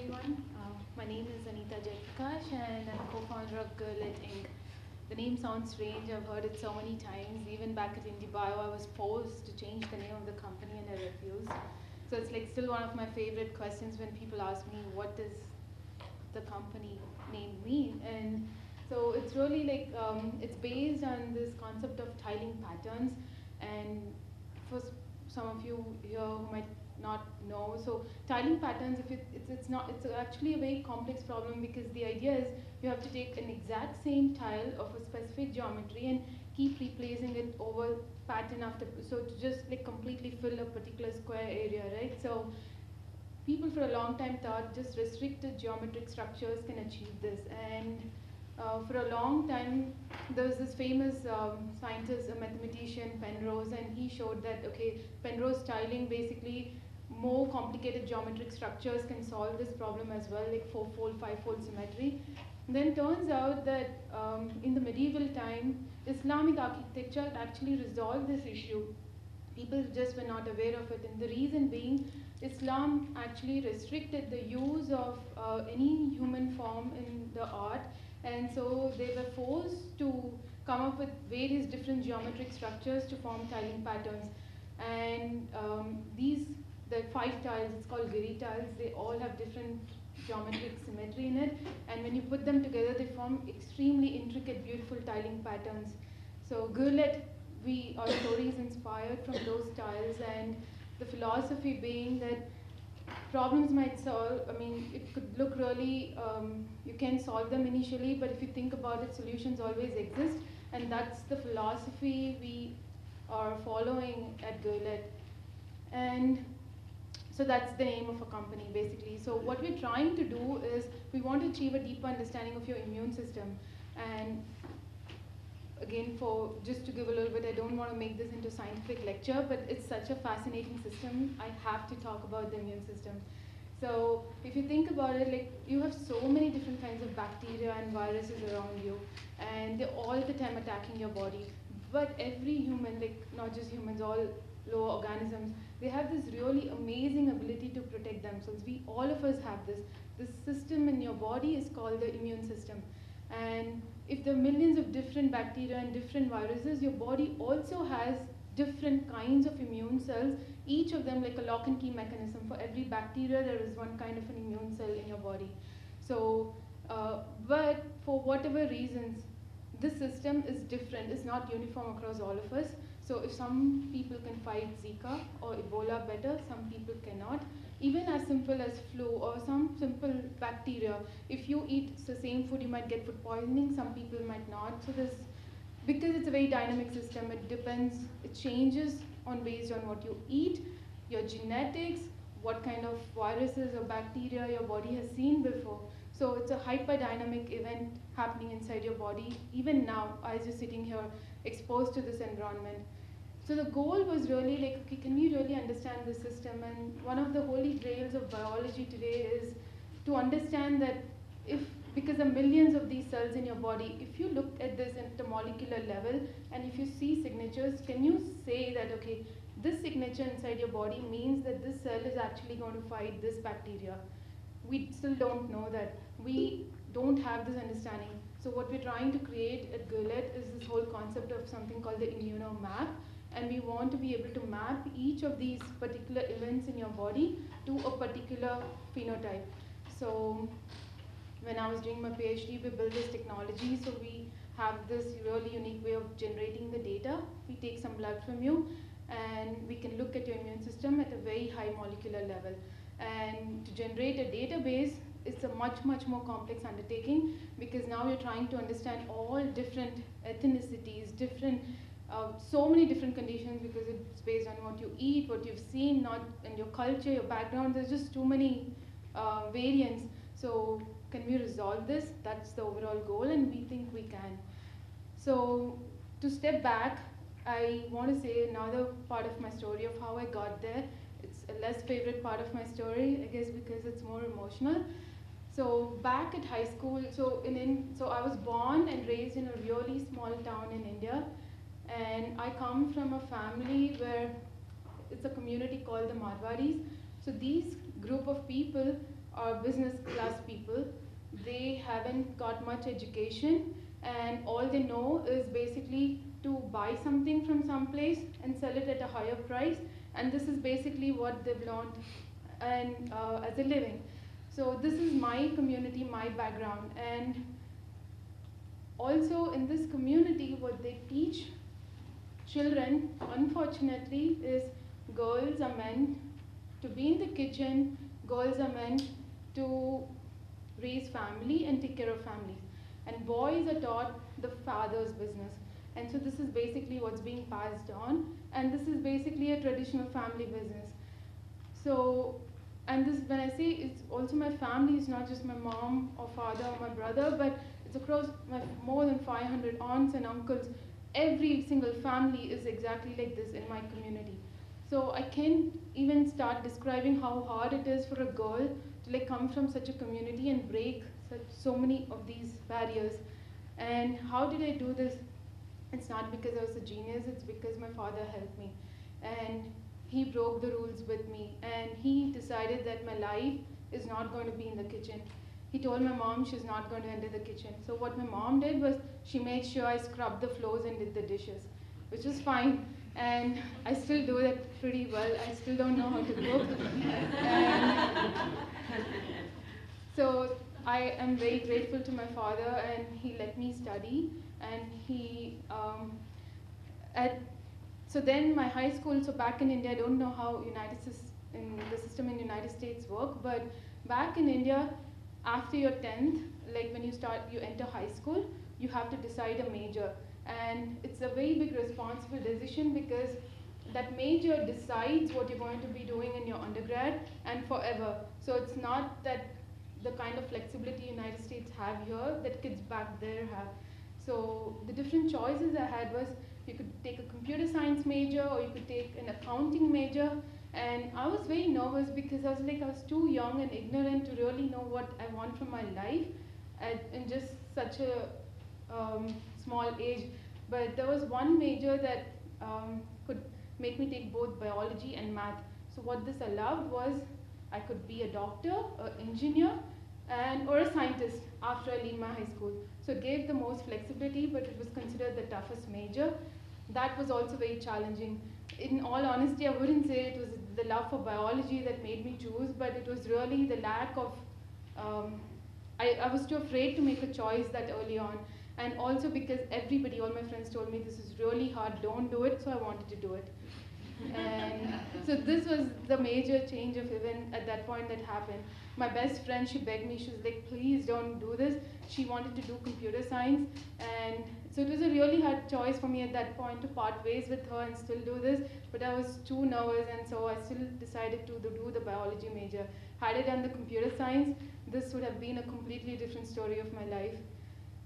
everyone. My name is Anita Jayaprakash and I'm co-founder of Girlit Inc. The name sounds strange, I've heard it so many times. Even back at IndieBio, I was forced to change the name of the company and I refused. So it's like still one of my favorite questions when people ask me, what does the company name mean? And so it's really like, it's based on this concept of tiling patterns. And for some of you here who might not know, so tiling patterns, if it's actually a very complex problem because the idea is you have to take an exact same tile of a specific geometry and keep replacing it over pattern after, so to just like completely fill a particular square area, right? So people for a long time thought just restricted geometric structures can achieve this. And for a long time, there was this famous scientist, a mathematician, Penrose, and he showed that, okay, Penrose tiling basically more complicated geometric structures can solve this problem as well, like four-fold, five-fold symmetry. Then turns out that in the medieval time, Islamic architecture actually resolved this issue. People just were not aware of it, and the reason being Islam actually restricted the use of any human form in the art, and so they were forced to come up with various different geometric structures to form tiling patterns. And the five tiles, it's called Giri tiles, they all have different geometric symmetry in it, and when you put them together, they form extremely intricate, beautiful tiling patterns. So Gurlitt, our story is inspired from those tiles, and the philosophy being that problems might solve, I mean, it could look really, you can solve them initially, but if you think about it, solutions always exist, and that's the philosophy we are following at Gurlitt. And so that's the name of a company, basically. So what we're trying to do is we want to achieve a deeper understanding of your immune system. And again, for just to give a little bit, I don't want to make this into a scientific lecture, but it's such a fascinating system. I have to talk about the immune system. So if you think about it, like you have so many different kinds of bacteria and viruses around you, and they're all the time attacking your body. But every human, like not just humans, all lower organisms, they have this really amazing ability to protect themselves. All of us have this. This system in your body is called the immune system. And if there are millions of different bacteria and different viruses, your body also has different kinds of immune cells, each of them like a lock and key mechanism. For every bacteria, there is one kind of an immune cell in your body. So, but for whatever reasons, this system is different, it's not uniform across all of us. So if some people can fight Zika or Ebola better, some people cannot. Even as simple as flu or some simple bacteria, if you eat the same food, you might get food poisoning, some people might not. So this, because it's a very dynamic system, it depends, it changes based on what you eat, your genetics, what kind of viruses or bacteria your body has seen before. So it's a hyper-dynamic event happening inside your body, even now, as you're sitting here exposed to this environment. So the goal was really like, okay, can we really understand the system? And one of the holy grails of biology today is to understand that because there are millions of these cells in your body, if you look at this at the molecular level, and if you see signatures, can you say that, okay, this signature inside your body means that this cell is actually going to fight this bacteria? We still don't know that. We don't have this understanding. So what we're trying to create at Gurlitt is this whole concept of something called the immunomap, and we want to be able to map each of these particular events in your body to a particular phenotype. So when I was doing my PhD, we built this technology. So we have this really unique way of generating the data. We take some blood from you, and we can look at your immune system at a very high molecular level. And to generate a database, it's a much, much more complex undertaking because now you're trying to understand all different ethnicities, so many different conditions because it's based on what you eat, what you've seen, not and your culture, your background. There's just too many variants. So can we resolve this? That's the overall goal, and we think we can. So to step back, I want to say another part of my story of how I got there. It's a less favorite part of my story, I guess, because it's more emotional. So back at high school, so I was born and raised in a really small town in India, and I come from a family where it's a community called the Marwaris. So these group of people are business class people. They haven't got much education, and all they know is basically to buy something from some place and sell it at a higher price, and this is basically what they've learned and as a living. So this is my community, my background, and also in this community what they teach children, unfortunately, is girls are meant to be in the kitchen, girls are meant to raise family and take care of families. And boys are taught the father's business. And so this is basically what's being passed on, and this is basically a traditional family business. So, and this, when I say it's also my family, it's not just my mom or father or my brother, but it's across my more than 500 aunts and uncles. Every single family is exactly like this in my community. So I can't even start describing how hard it is for a girl to like come from such a community and break so many of these barriers. And how did I do this? It's not because I was a genius, it's because my father helped me. And he broke the rules with me, and he decided that my life is not going to be in the kitchen. He told my mom she's not going to enter the kitchen. So what my mom did was she made sure I scrubbed the floors and did the dishes, which was fine. And I still do that pretty well. I still don't know how to cook. And so I am very grateful to my father, and he let me study. And he, so then my high school, so back in India, I don't know how in the system in United States work, but back in India, after your 10th, like when you enter high school, you have to decide a major. And it's a very big responsible decision because that major decides what you're going to be doing in your undergrad and forever. So it's not that the kind of flexibility United States have here that kids back there have. So the different choices I had was you could take a computer science major or you could take an accounting major. And I was very nervous because I was too young and ignorant to really know what I want from my life in just such a small age. But there was one major that could make me take both biology and math. So what this allowed was I could be a doctor, an engineer, or a scientist after I leave my high school. So it gave the most flexibility, but it was considered the toughest major. That was also very challenging. In all honesty, I wouldn't say it was the love for biology that made me choose, but it was really the lack of, I was too afraid to make a choice that early on. And also because everybody, all my friends told me this is really hard, don't do it, so I wanted to do it. And so this was the major change of event at that point that happened. My best friend, she begged me, she was like, please don't do this. She wanted to do computer science, and so it was a really hard choice for me at that point to part ways with her and still do this, but I was too nervous, and so I still decided to do the biology major. Had I done the computer science, this would have been a completely different story of my life.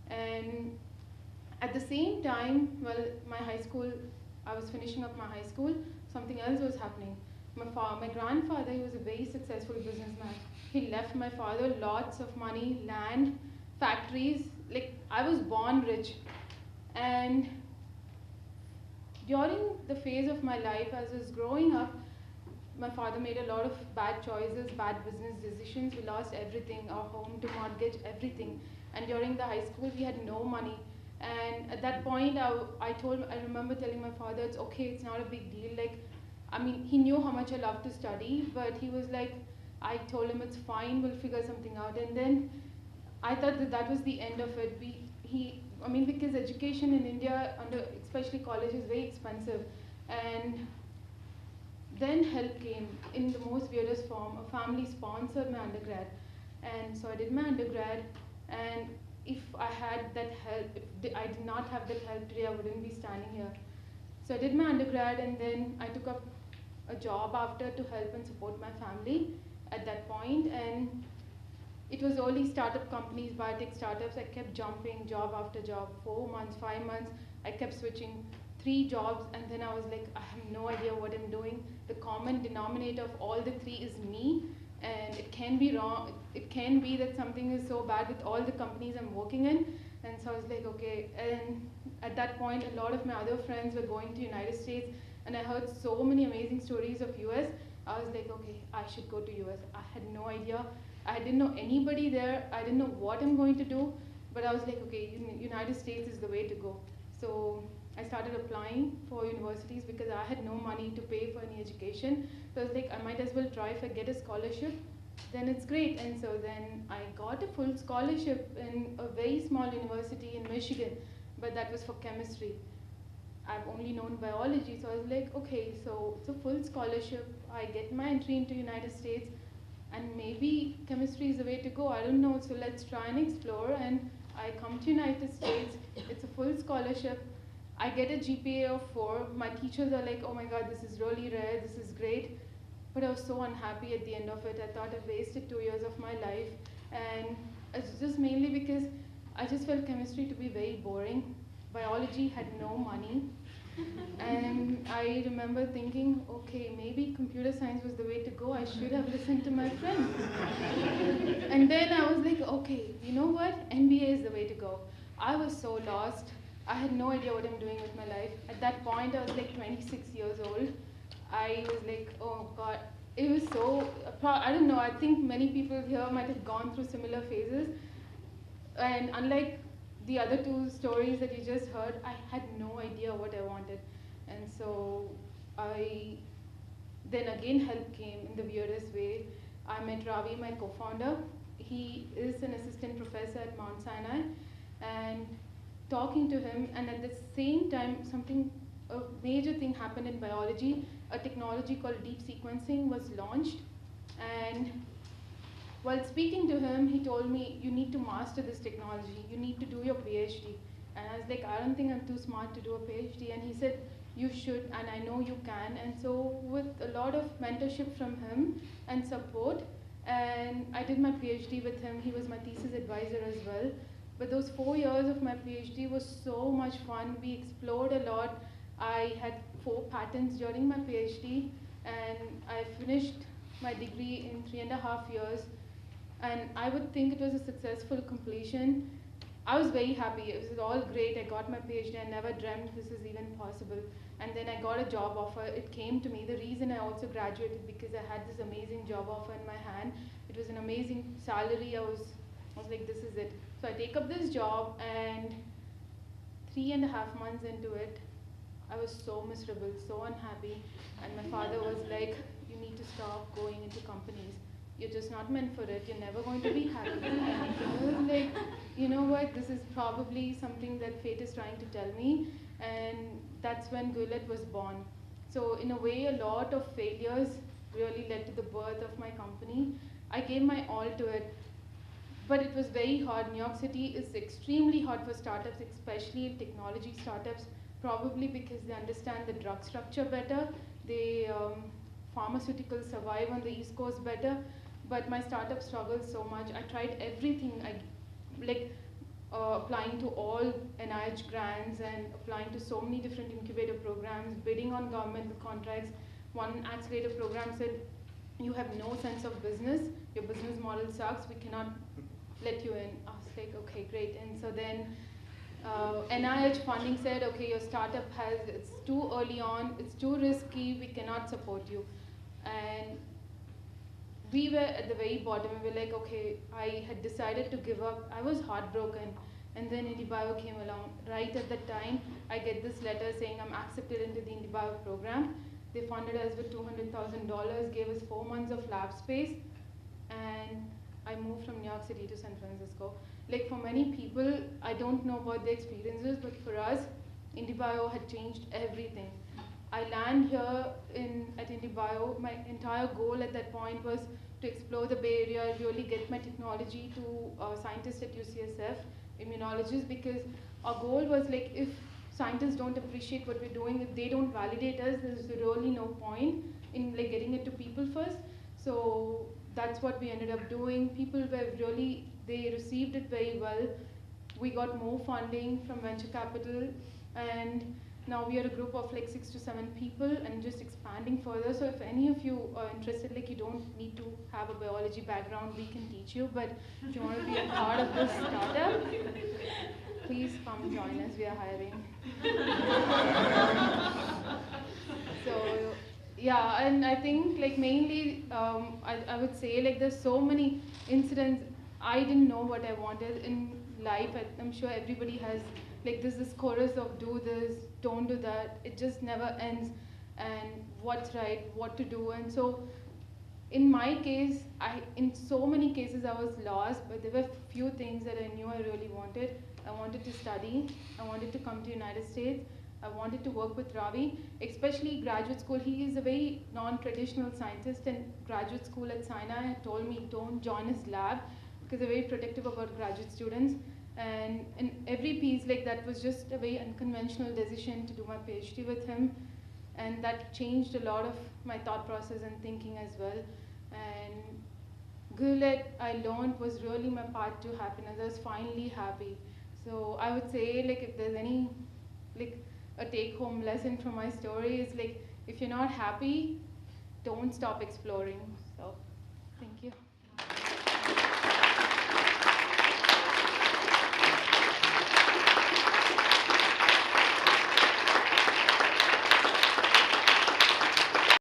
And at the same time, well, my high school, I was finishing up my high school, something else was happening. My grandfather, he was a very successful businessman. He left my father lots of money, land, factories. Like, I was born rich. And during the phase of my life, as I was growing up, my father made a lot of bad choices, bad business decisions. We lost everything, our home to mortgage, everything. And during the high school, we had no money. And at that point, I remember telling my father, it's okay, it's not a big deal. Like, I mean, he knew how much I loved to study, but he was like, I told him it's fine, we'll figure something out. And then I thought that was the end of it. Because education in India, especially college, is very expensive. And then help came in the most weirdest form. A family sponsored my undergrad. And so I did my undergrad, and if I had that help, if I did not have that help today, I wouldn't be standing here. So I did my undergrad, and then I took up a job after to help and support my family at that point. And it was early startup companies, biotech startups. I kept jumping job after job, 4 months, 5 months. I kept switching 3 jobs, and then I was like, I have no idea what I'm doing. The common denominator of all the 3 is me, and it can be wrong. It can be that something is so bad with all the companies I'm working in. And so I was like, okay. And at that point, a lot of my other friends were going to United States, and I heard so many amazing stories of US. I was like, okay, I should go to US. I had no idea. I didn't know anybody there. I didn't know what I'm going to do, but I was like, okay, United States is the way to go. So I started applying for universities because I had no money to pay for any education. So I was like, I might as well try. If I get a scholarship, then it's great. And so then I got a full scholarship in a very small university in Michigan, but that was for chemistry. I've only known biology, so I was like, okay, so it's a full scholarship. I get my entry into United States, and maybe chemistry is the way to go. I don't know, so let's try and explore. And I come to United States. It's a full scholarship. I get a GPA of 4. My teachers are like, oh my God, this is really rare. This is great. But I was so unhappy at the end of it. I thought I wasted 2 years of my life. And it's just mainly because I just felt chemistry to be very boring. Biology had no money. And I remember thinking, okay, maybe computer science was the way to go. I should have listened to my friend. And then I was like, okay, you know what? MBA is the way to go. I was so lost. I had no idea what I'm doing with my life. At that point, I was like 26 years old. I was like, oh God. It was so, I don't know, I think many people here might have gone through similar phases. And unlike the other two stories that you just heard, I had no idea what I wanted. And so then again help came in the weirdest way. I met Ravi, my co-founder. He is an assistant professor at Mount Sinai. And talking to him, and at the same time, a major thing happened in biology. A technology called deep sequencing was launched. And while speaking to him, he told me, you need to master this technology. You need to do your PhD. And I was like, I don't think I'm too smart to do a PhD. And he said, you should, and I know you can. And so with a lot of mentorship from him and support, and I did my PhD with him. He was my thesis advisor as well. But those 4 years of my PhD was so much fun. We explored a lot. I had 4 patents during my PhD, and I finished my degree in 3.5 years. And I would think it was a successful completion. I was very happy. It was all great. I got my PhD. I never dreamt this was even possible. And then I got a job offer. It came to me. The reason I also graduated because I had this amazing job offer in my hand. It was an amazing salary. I was like, this is it. So I take up this job, and 3.5 months into it, I was so miserable, so unhappy. And my father was like, you need to stop going into companies. You're just not meant for it. You're never going to be happy. And I was like, you know what? This is probably something that fate is trying to tell me. And that's when Gulet was born. So in a way, a lot of failures really led to the birth of my company. I gave my all to it. But it was very hard. New York City is extremely hard for startups, especially technology startups, probably because they understand the drug structure better. Pharmaceuticals survive on the East Coast better. But my startup struggled so much. I tried everything, applying to all NIH grants and applying to so many different incubator programs, bidding on governmental contracts. One accelerator program said, you have no sense of business, your business model sucks, we cannot let you in. I was like, okay, great. And so then NIH funding said, okay, your startup it's too early on, it's too risky, we cannot support you. And we were at the very bottom. We were like, okay, I had decided to give up. I was heartbroken. And then IndieBio came along. Right at that time, I get this letter saying I'm accepted into the IndieBio program. They funded us with $200,000, gave us 4 months of lab space, and I moved from New York City to San Francisco. Like for many people, I don't know about their experiences, but for us, IndieBio had changed everything. I land here at IndieBio. My entire goal at that point was to explore the Bay Area, really get my technology to scientists at UCSF, immunologists, because our goal was like, if scientists don't appreciate what we're doing, if they don't validate us, there's really no point in like getting it to people first. So that's what we ended up doing. People were really, they received it very well. We got more funding from venture capital, and now we are a group of like 6 to 7 people and just expanding further. So if any of you are interested, like you don't need to have a biology background, we can teach you. But if you want to be a part of this startup, please come join us, we are hiring. So Yeah, and I think like mainly I would say like there's so many incidents. I didn't know what I wanted in life. I'm sure everybody has like this chorus of do this, don't do that. It just never ends, and what's right, what to do. And so in my case, in so many cases I was lost, but there were few things that I knew I really wanted. I wanted to study. I wanted to come to United States. I wanted to work with Ravi, especially graduate school. He is a very non-traditional scientist, and graduate school at Sinai had told me don't join his lab because they're very protective about graduate students. And in every piece, like that was just a very unconventional decision to do my PhD with him, and that changed a lot of my thought process and thinking as well. And Gulet, I learned, was really my path to happiness. I was finally happy. So I would say, like, if there's any, like, a take-home lesson from my story is like, if you're not happy, don't stop exploring. So, thank you.